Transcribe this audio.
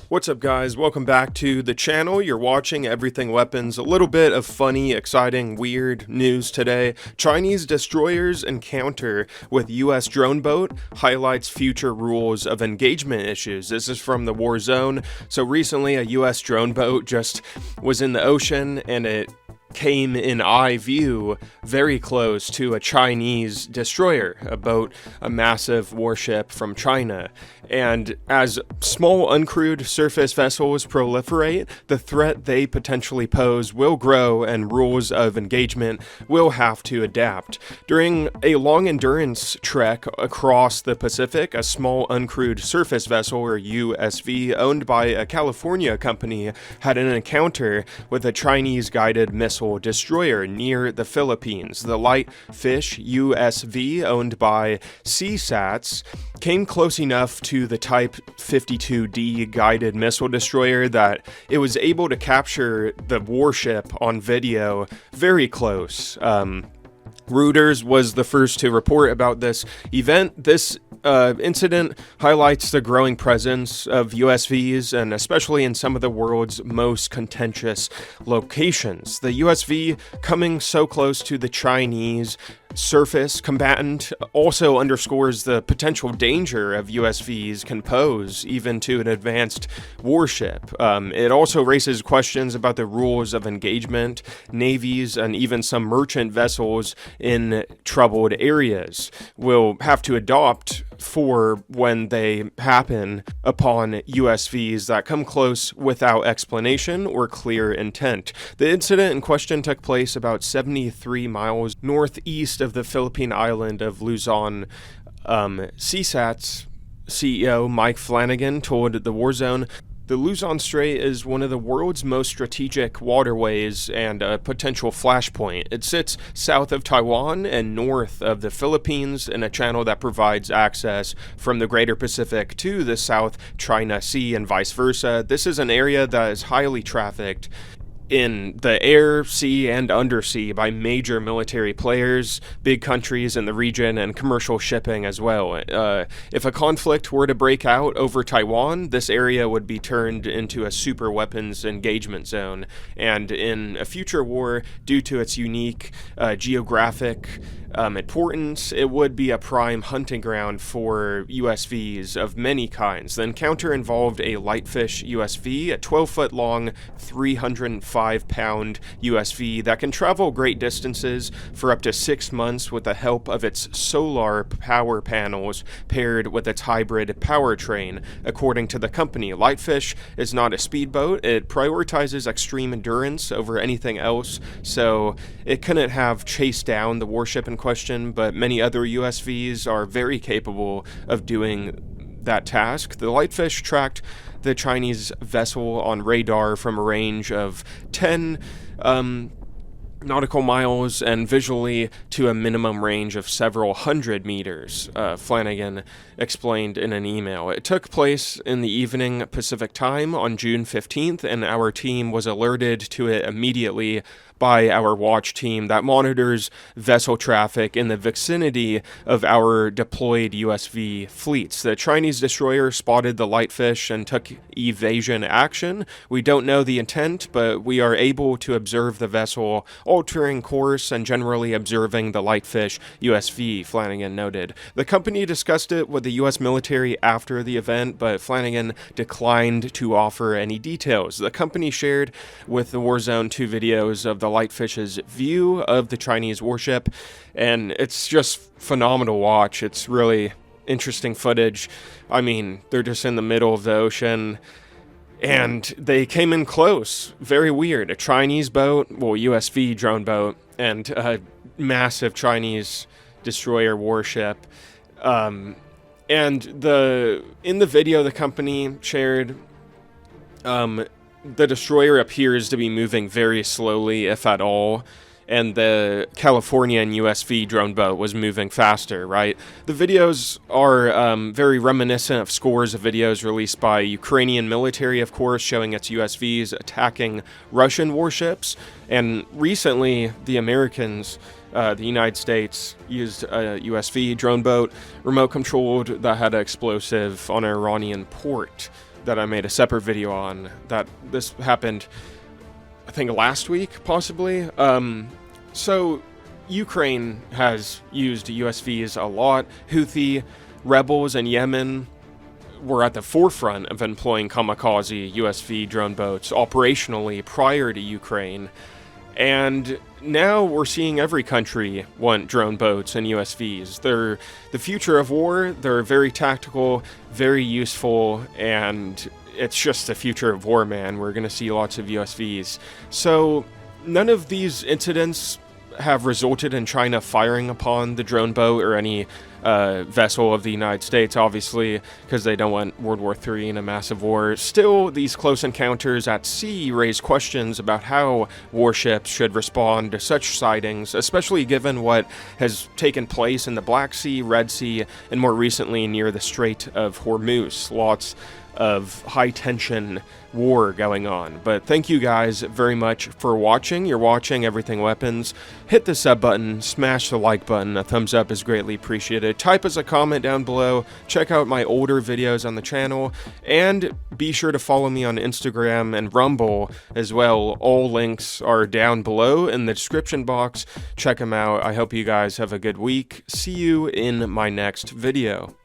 What's up, guys? Welcome back to the channel. You're watching Everything Weapons. A little bit of funny, exciting, weird news today. Chinese destroyers encounter with US drone boat highlights future rules of engagement issues. This is from the war zone. So recently a US drone boat just was in the ocean and it came in eye view very close to a Chinese destroyer, a massive warship from China. And as small uncrewed surface vessels proliferate, the threat they potentially pose will grow and rules of engagement will have to adapt. During a long endurance trek across the Pacific, a small uncrewed surface vessel, or USV, owned by a California company had an encounter with a Chinese guided missile destroyer near the Philippines. The light fish USV, owned by CSATs, came close enough to the Type 52D guided missile destroyer that it was able to capture the warship on video very close. Reuters was the first to report about this event. This incident highlights the growing presence of USVs, and especially in some of the world's most contentious locations. The USV coming so close to the Chinese surface combatant also underscores the potential danger of USVs can pose even to an advanced warship. It also raises questions about the rules of engagement. Navies and even some merchant vessels in troubled areas will have to adopt for when they happen upon USVs that come close without explanation or clear intent. The incident in question took place about 73 miles northeast of the Philippine island of Luzon. CSAT's CEO Mike Flanagan told the Warzone, "The Luzon Strait is one of the world's most strategic waterways and a potential flashpoint. It sits south of Taiwan and north of the Philippines in a channel that provides access from the Greater Pacific to the South China Sea and vice versa. This is an area that is highly trafficked in the air, sea, and undersea by major military players, big countries in the region, and commercial shipping as well. If a conflict were to break out over Taiwan, this area would be turned into a super weapons engagement zone. And in a future war, due to its unique geographic importance, it would be a prime hunting ground for USVs of many kinds. The encounter involved a lightfish USV, a 12-foot long, 305-pound USV that can travel great distances for up to 6 months with the help of its solar power panels paired with its hybrid powertrain. According to the company, Lightfish is not a speedboat. It prioritizes extreme endurance over anything else, so it couldn't have chased down the warship in question, but many other USVs are very capable of doing that task. The Lightfish tracked the Chinese vessel on radar from a range of 10 nautical miles and visually to a minimum range of several hundred meters, Flanagan explained in an email. It took place in the evening Pacific time on June 15th, and our team was alerted to it immediately by our watch team that monitors vessel traffic in the vicinity of our deployed USV fleets. The Chinese destroyer spotted the Lightfish and took evasion action. We don't know the intent, but we are able to observe the vessel altering course and generally observing the Lightfish USV, Flanagan noted. The company discussed it with the U.S. military after the event, but Flanagan declined to offer any details. The company shared with the Warzone 2 videos of the Lightfish's view of the Chinese warship, and it's just phenomenal watch. It's really interesting footage. I mean, they're just in the middle of the ocean, and they came in close. Very weird. A Chinese boat, well, USV drone boat, and a massive Chinese destroyer warship. And in the video the company shared, the destroyer appears to be moving very slowly, if at all, and the California and USV drone boat was moving faster, right? The videos are very reminiscent of scores of videos released by Ukrainian military, of course, showing its USVs attacking Russian warships. And recently, the Americans, the United States, used a USV drone boat, remote controlled, that had an explosive on an Iranian port. that I made a separate video on. That this happened, I think, last week, possibly. So Ukraine has used USVs a lot. Houthi rebels in Yemen were at the forefront of employing kamikaze USV drone boats operationally prior to Ukraine. And now we're seeing every country want drone boats and USVs. They're the future of war. They're very tactical, very useful, and it's just the future of war, man. We're going to see lots of USVs. So none of these incidents have resulted in China firing upon the drone boat or any vessel of the United States, obviously, because they don't want World War III in a massive war. Still, these close encounters at sea raise questions about how warships should respond to such sightings, especially given what has taken place in the Black Sea, Red Sea, and more recently near the Strait of Hormuz. Lots of high-tension war going on. But thank you guys very much for watching. You're watching Everything Weapons. Hit the sub button, smash the like button. A thumbs up is greatly appreciated. Type us a comment down below. Check out my older videos on the channel. And be sure to follow me on Instagram and Rumble as well. All links are down below in the description box. Check them out. I hope you guys have a good week. See you in my next video.